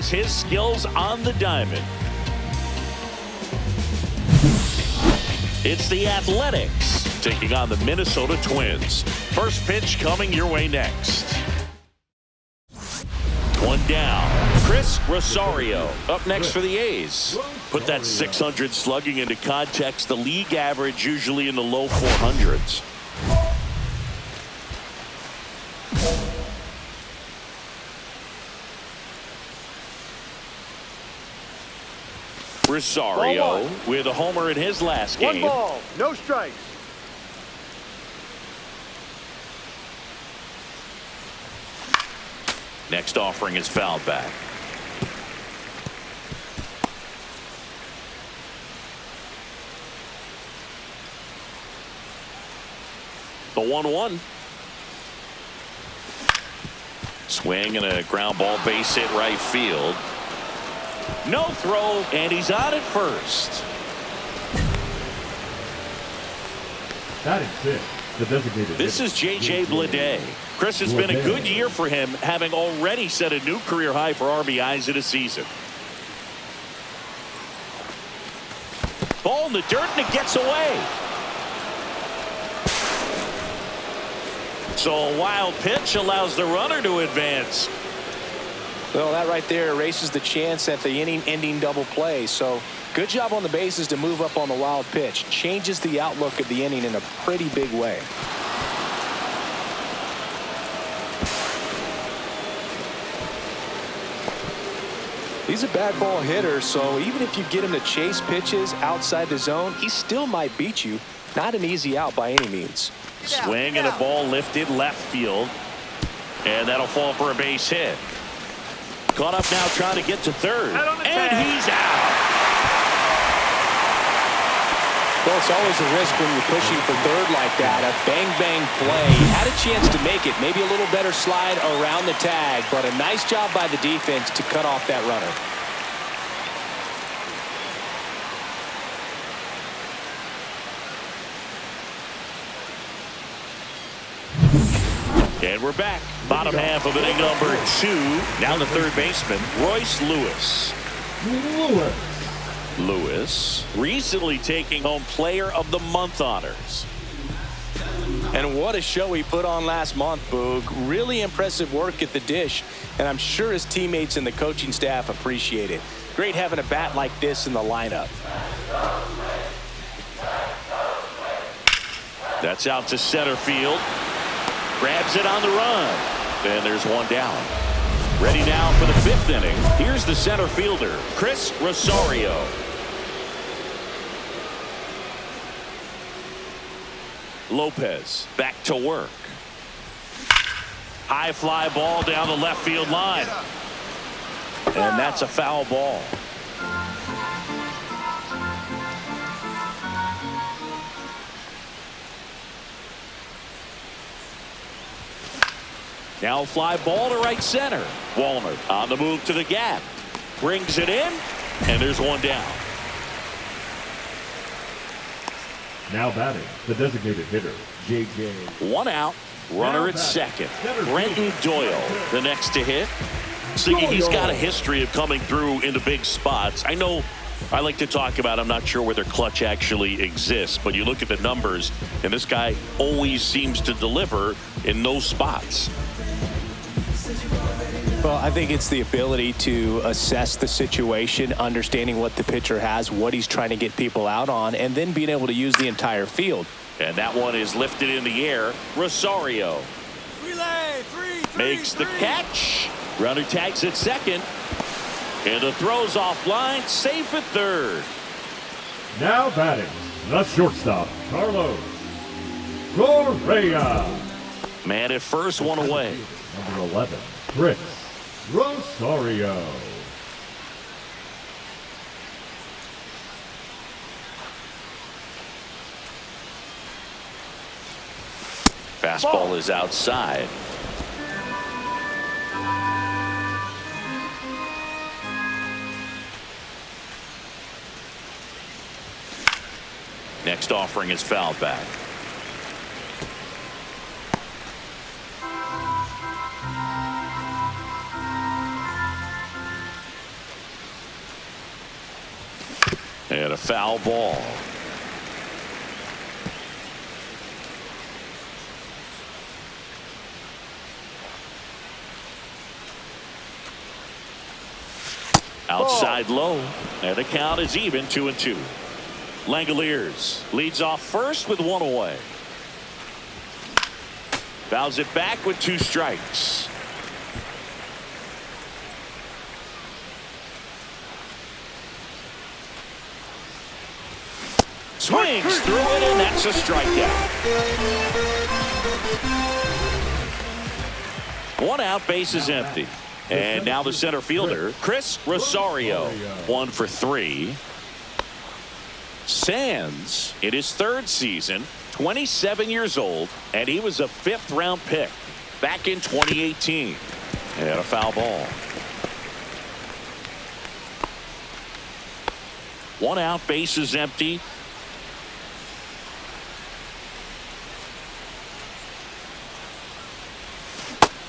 his skills on the diamond. It's the Athletics taking on the Minnesota Twins. First pitch coming your way next. One down. Chris Rosario up next for the A's. Put that 600 slugging into context. The league average usually in the low 400s. Rosario with a homer in his last game. 1 ball, no strikes. Next offering is fouled back. The 1-1. Swing and a ground ball, base hit right field. No throw, and he's on at first. That is it. The designated. This is J.J. Bleday. Chris, has been a good year for him, having already set a new career high for RBIs in a season. Ball in the dirt, and it gets away. So a wild pitch allows the runner to advance. Well, that right there erases the chance at the inning-ending double play. So good job on the bases to move up on the wild pitch. Changes the outlook of the inning in a pretty big way. He's a bad ball hitter, so even if you get him to chase pitches outside the zone, he still might beat you. Not an easy out by any means. Swing and a ball lifted left field. And that'll fall for a base hit. Caught up now trying to get to third. And he's out. Well, it's always a risk when you're pushing for third like that. A bang-bang play. He had a chance to make it. Maybe a little better slide around the tag, but a nice job by the defense to cut off that runner. And we're back. Bottom half of inning number 2. Now the third baseman, Royce Lewis. Lewis recently taking home Player of the Month honors. And what a show he put on last month, Boog. Really impressive work at the dish, and I'm sure his teammates and the coaching staff appreciate it. Great having a bat like this in the lineup. That's out to center field. Grabs it on the run. And there's one down. Ready now for the 5th inning. Here's the center fielder, Chris Rosario. Lopez back to work. High fly ball down the left field line. And that's a foul ball. Now fly ball to right center. Walner on the move to the gap. Brings it in, and there's one down. Now batting, the designated hitter, J.J. One out. Runner at second. Brenton Doyle, the next to hit. Siggy, he's got a history of coming through into big spots. I know I like to talk about, I'm not sure whether clutch actually exists, but you look at the numbers, and this guy always seems to deliver in those spots. Well, I think it's the ability to assess the situation, understanding what the pitcher has, what he's trying to get people out on, and then being able to use the entire field. And that one is lifted in the air. Rosario Relay, makes the catch. Runner tags at second. And the throw's offline, safe at third. Now batting, the shortstop, Carlos Correa. Man at first, one away. Number 11, Chris Rosario. Fastball is outside. Next offering is fouled back. And a foul ball. Outside low, and the count is even 2-2. Langoliers leads off first with one away. Fouls it back with 2 strikes. Swings through it, and that's a strikeout. 1 out, base is empty. And now the center fielder, Chris Rosario, 1 for 3. Sands in his 3rd season, 27 years old, and he was a 5th-round pick back in 2018. And a foul ball. 1 out, base is empty.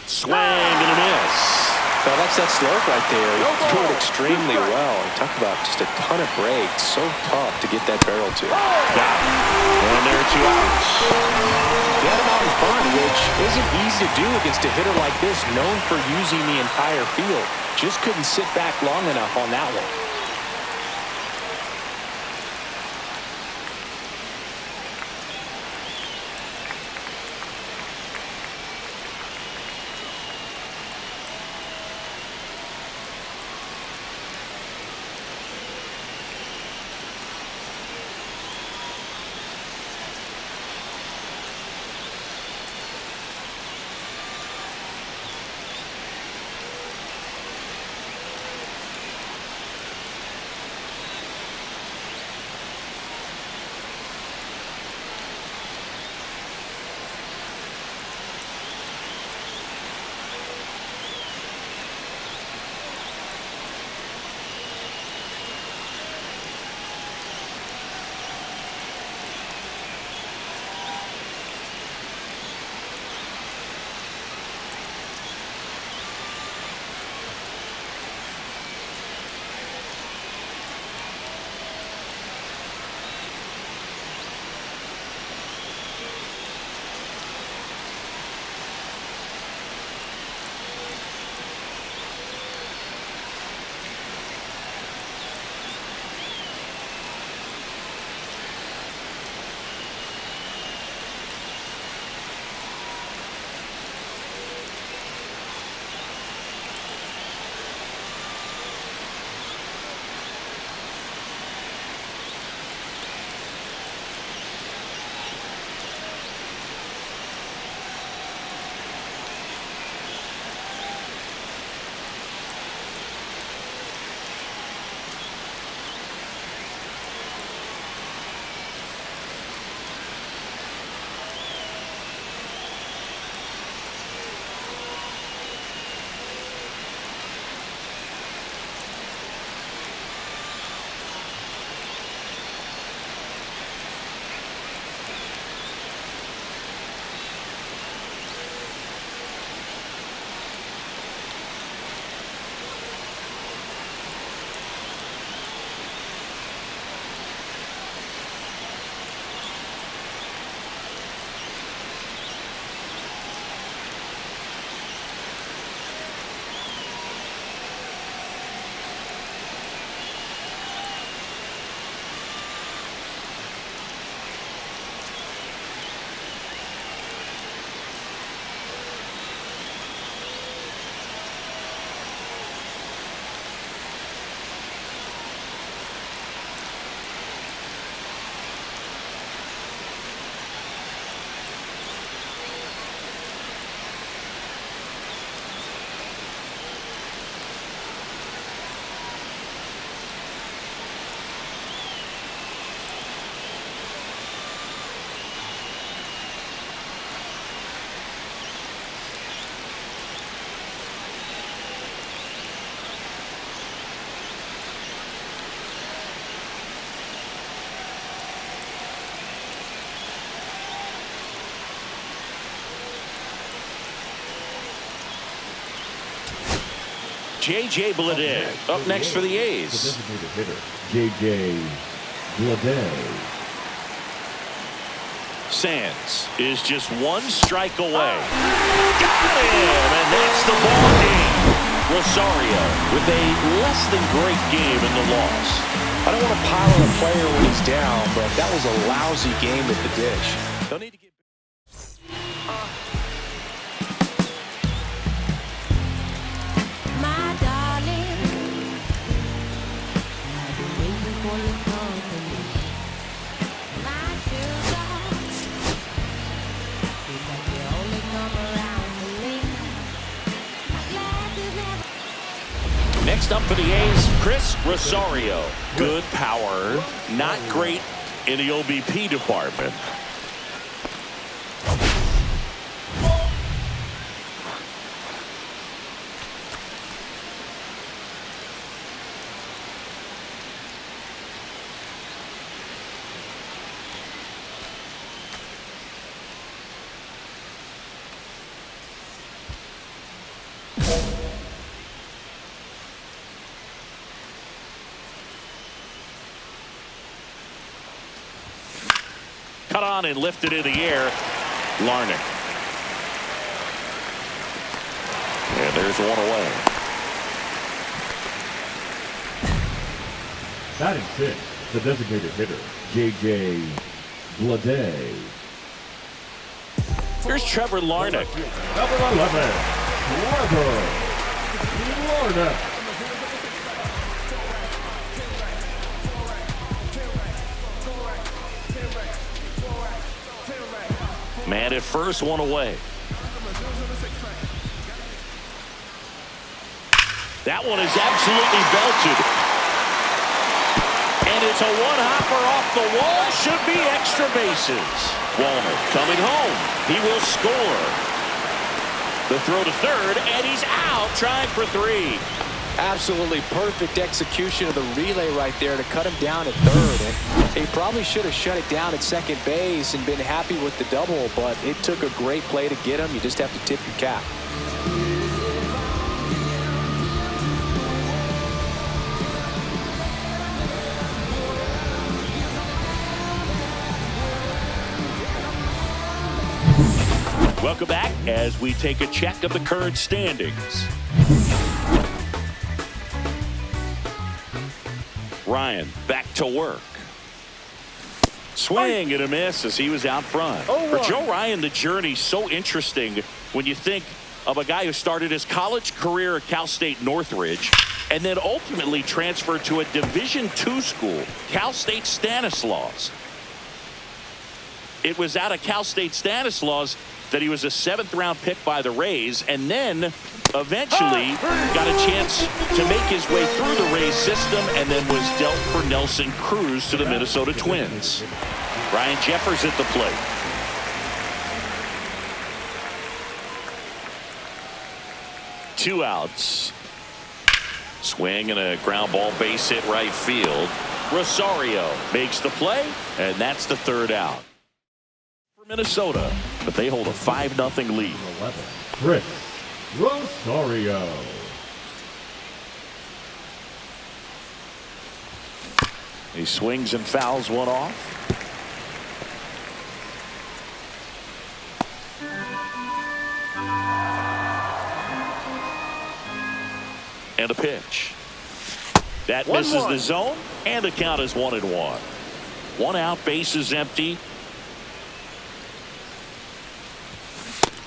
Swing and a miss. Well, that's that slurve right there. He threw it extremely well. And talk about just a ton of breaks. So tough to get that barrel to. Got it. And there are 2 outs. He had him out in front, which isn't easy to do against a hitter like this, known for using the entire field. Just couldn't sit back long enough on that one. J.J. Bleday up next for the A's. The designated hitter, J.J. Blade. Sands is just one strike away. Got him, and that's the ball game. Rosario with a less than great game in the loss. I don't want to pile on a player when he's down, but that was a lousy game with the dish. Don't need to get... My darling, I've been waiting for your company. My sugar, it's like you only come around to me. My glass is never... Next up for the A's, Chris Rosario. Good power, not great in the OBP department. Cut on and lifted in the air. Larnach. And there's one away. Batting sixth, the designated hitter, J.J. Blade. Here's Trevor Larnach. Number 11, Trevor Larnach. Man at first, one away. That one is absolutely belted. And it's a one-hopper off the wall. Should be extra bases. Walner coming home. He will score. The throw to third, and he's out trying for three. Absolutely perfect execution of the relay right there to cut him down at third. And he probably should have shut it down at second base and been happy with the double, but it took a great play to get him. You just have to tip your cap. Welcome back as we take a check of the current standings. Ryan back to work. Swing and a miss as he was out front. For Joe Ryan, the journey's so interesting when you think of a guy who started his college career at Cal State Northridge and then ultimately transferred to a Division II school, Cal State Stanislaus. It was out of Cal State Stanislaus that he was a 7th round pick by the Rays, and then eventually got a chance to make his way through the Rays system and then was dealt for Nelson Cruz to the Minnesota Twins. Ryan Jeffers at the plate. Two outs. Swing and a ground ball base hit right field. Rosario makes the play, and that's the third out. Minnesota, but they hold a 5-0 lead. 11, Chris Rosario. He swings and fouls one off. And a pitch. That misses the zone, and the count is 1-1. One out, bases empty.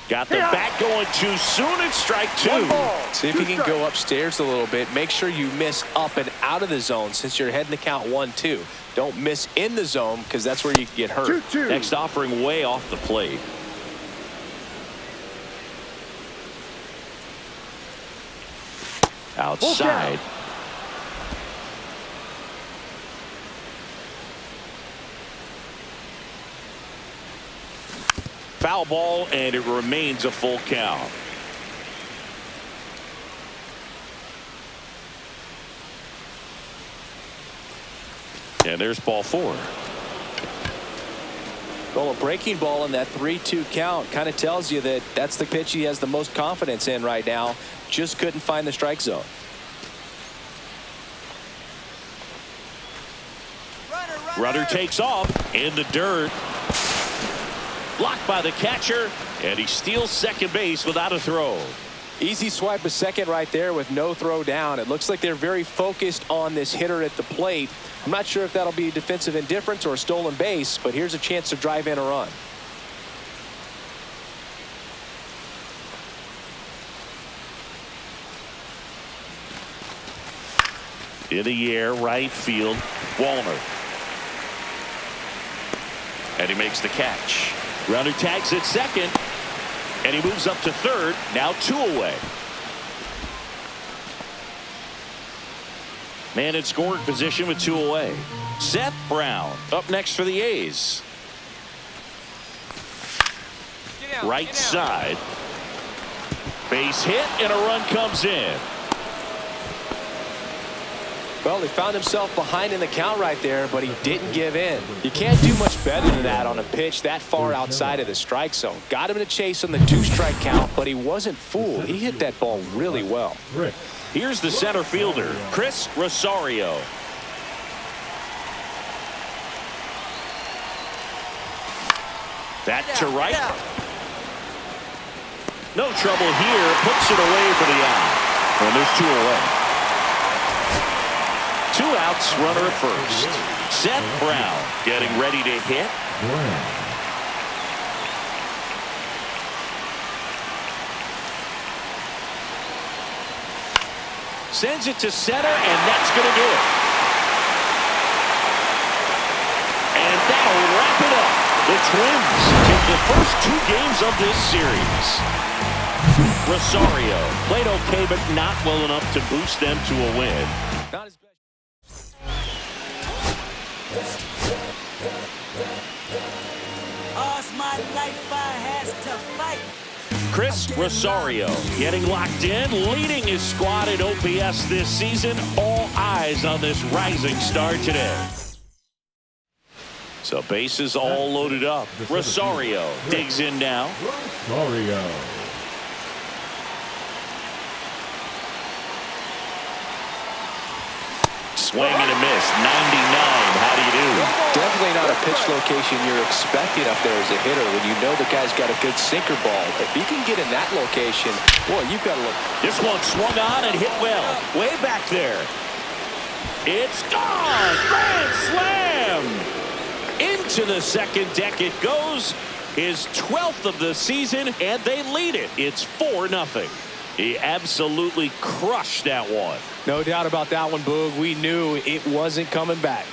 Got the bat going too soon. It's strike two. See if you can go upstairs a little bit. Make sure you miss up and out of the zone since you're heading to count 1-2. Don't miss in the zone because that's where you can get hurt. 2-2. Next offering way off the plate. Outside. Foul ball, and it remains a full count. And there's ball 4. Well, a breaking ball in that 3-2 count kind of tells you that that's the pitch he has the most confidence in right now. Just couldn't find the strike zone. Right. Runner takes off in the dirt. Blocked by the catcher, and he steals second base without a throw. Easy swipe of second right there with no throw down. It looks like they're very focused on this hitter at the plate. I'm not sure if that'll be defensive indifference or a stolen base, but here's a chance to drive in a run. In the air, right field, Walner. And he makes the catch. Runner tags at second, and he moves up to third, now 2 away. Man in scoring position with 2 away. Seth Brown up next for the A's. Right side. Base hit, and a run comes in. Well, he found himself behind in the count right there, but he didn't give in. You can't do much better than that on a pitch that far outside of the strike zone. Got him in a chase on the 2-strike count, but he wasn't fooled. He hit that ball really well. Here's the center fielder, Chris Rosario. That to right. No trouble here. Puts it away for the out. And there's 2 away. 2 outs, runner at first. Seth Brown getting ready to hit. Sends it to center, and that's going to do it. And that'll wrap it up. The Twins take the first 2 games of this series. Rosario played okay, but not well enough to boost them to a win. Not as bad. All's my life I has to fight. Chris Rosario getting locked in, leading his squad at OPS this season. All eyes on this rising star today. So bases all loaded up. Rosario digs in now. Rosario. Swing and a miss. 99. How do you do? Definitely not a pitch location you're expecting up there as a hitter when you know the guy's got a good sinker ball. If he can get in that location, boy, you've got to look. This one swung on and hit well. Way back there. It's gone. Grand slam. Into the second deck it goes. His 12th of the season, and they lead it. It's 4-0. He absolutely crushed that one. No doubt about that one, Boog. We knew it wasn't coming back.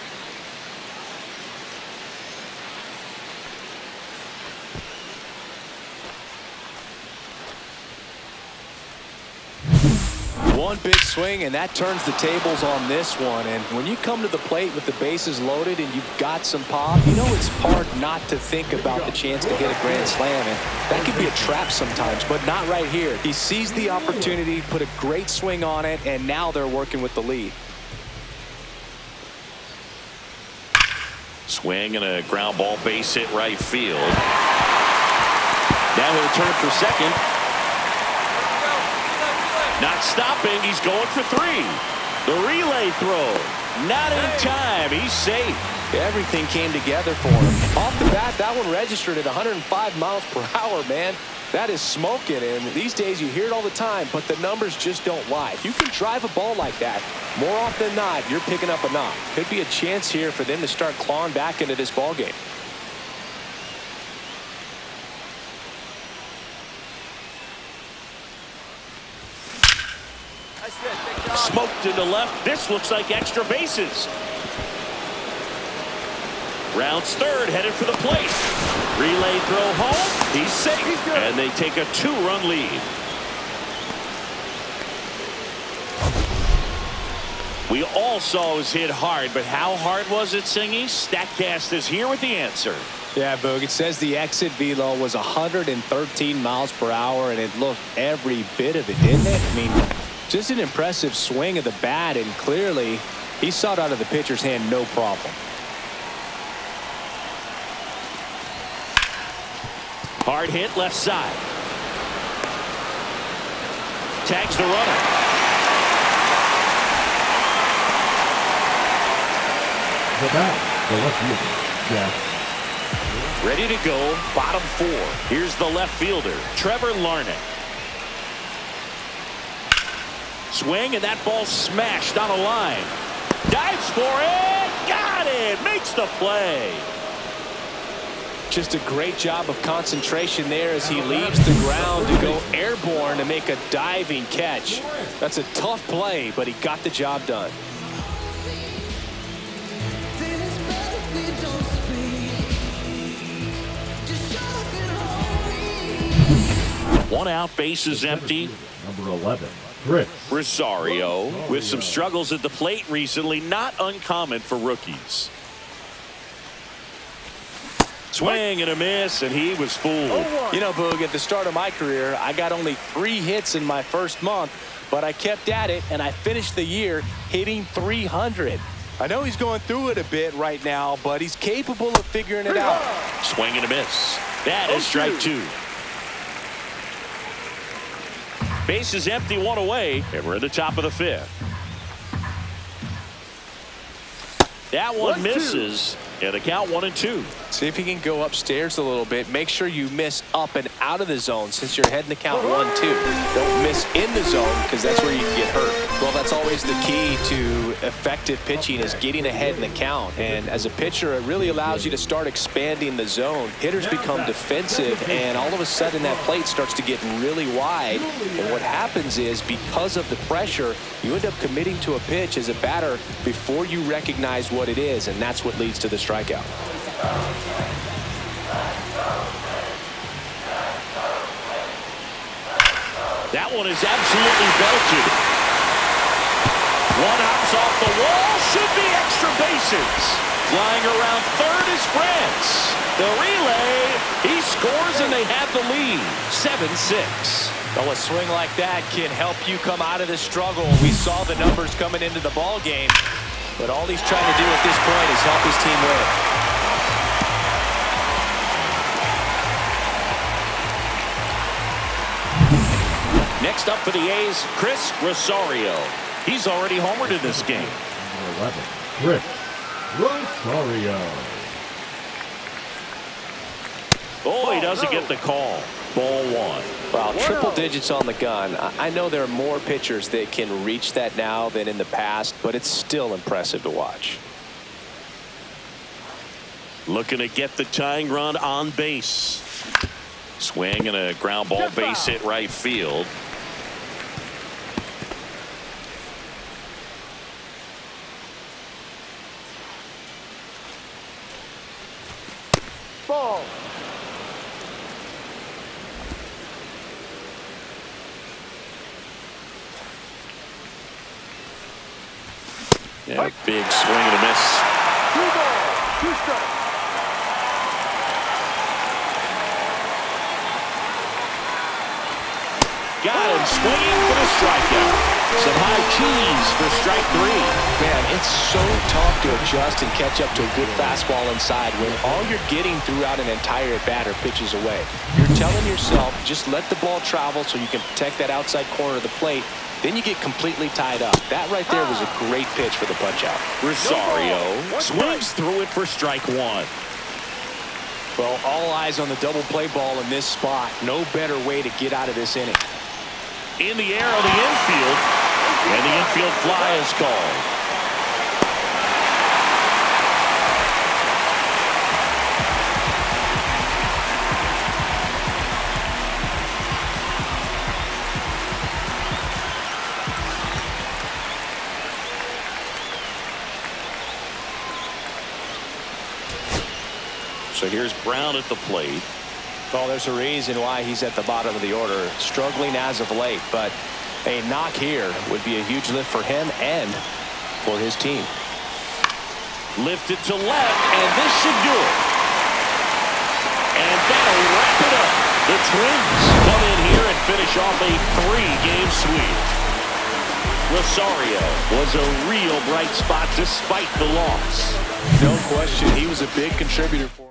One big swing, and that turns the tables on this one. And when you come to the plate with the bases loaded and you've got some pop, you know it's hard not to think about the chance to hit a grand slam. And that could be a trap sometimes, but not right here. He seized the opportunity, put a great swing on it, and now they're working with the lead. Swing and a ground ball base hit right field. Now he'll turn for second. Not stopping. He's going for 3. The relay throw. Not in time. He's safe. Everything came together for him. Off the bat, that one registered at 105 miles per hour, man. That is smoking, and these days you hear it all the time, but the numbers just don't lie. If you can drive a ball like that, more often than not, you're picking up a knock. Could be a chance here for them to start clawing back into this ball game. Smoked to the left. This looks like extra bases. Rounds third, headed for the plate. Relay throw home. He's safe. And they take a 2-run lead. We all saw it was hit hard, but how hard was it, Singy? StatCast is here with the answer. Yeah, Boog, it says the exit velo was 113 miles per hour, and it looked every bit of it, didn't it? I mean, just an impressive swing of the bat, and clearly he saw it out of the pitcher's hand no problem. Hard hit left side. Tags the runner. The bat. The left fielder, Jack. Ready to go, bottom 4. Here's the left fielder, Trevor Larnach. Swing, and that ball smashed on a line. Dives for it, got it, makes the play. Just a great job of concentration there as he leaves the ground to go airborne to make a diving catch. That's a tough play, but he got the job done. One out, bases empty. Number 11, Chris Rosario with some struggles at the plate recently, not uncommon for rookies. Swing and a miss, and he was fooled. You know, Boog, at the start of my career, I got only 3 hits in my first month, but I kept at it, and I finished the year hitting 300. I know he's going through it a bit right now, but he's capable of figuring it out. Swing and a miss. That is strike 2. Base is empty, 1 away, and we're at the top of the 5th. That one misses, and the count 1-2. See if he can go upstairs a little bit. Make sure you miss up and out of the zone since you're heading to count 1-2. Don't miss in the zone because that's where you can get hurt. Well, that's always the key to effective pitching is getting ahead in the count. And as a pitcher, it really allows you to start expanding the zone. Hitters become defensive, and all of a sudden that plate starts to get really wide. And what happens is because of the pressure, you end up committing to a pitch as a batter before you recognize what it is, and that's what leads to the strikeout. That one is absolutely belted. One hops off the wall, should be extra bases. Flying around third is France. The relay, he scores and they have the lead. 7-6. Well, a swing like that can help you come out of the struggle. We saw the numbers coming into the ball game, but all he's trying to do at this point is help his team win. Next up for the A's, Chris Rosario. He's already homered in this game. Number 11, Chris Rosario. Oh, he doesn't get the call. Ball 1. Wow, triple digits on the gun. I know there are more pitchers that can reach that now than in the past, but it's still impressive to watch. Looking to get the tying run on base. Swing and a ground ball base hit right field. Ball. Yeah, big swing and a miss. 2 balls, 2 strikes. Got him swinging for the strikeout. Some high cheese for strike 3. Man, it's so tough to adjust and catch up to a good fastball inside when all you're getting throughout an entire at-bat are pitches away. You're telling yourself, just let the ball travel so you can protect that outside corner of the plate. Then you get completely tied up. That right there was a great pitch for the punch-out. Rosario swings through it for strike 1. Well, all eyes on the double play ball in this spot. No better way to get out of this inning. In the air on the infield, and the infield fly is called. So here's Brown at the plate. Well, there's a reason why he's at the bottom of the order, struggling as of late, but a knock here would be a huge lift for him and for his team. Lifted to left, and this should do it. And that'll wrap it up. The Twins come in here and finish off a 3-game sweep. Rosario was a real bright spot despite the loss. No question, he was a big contributor for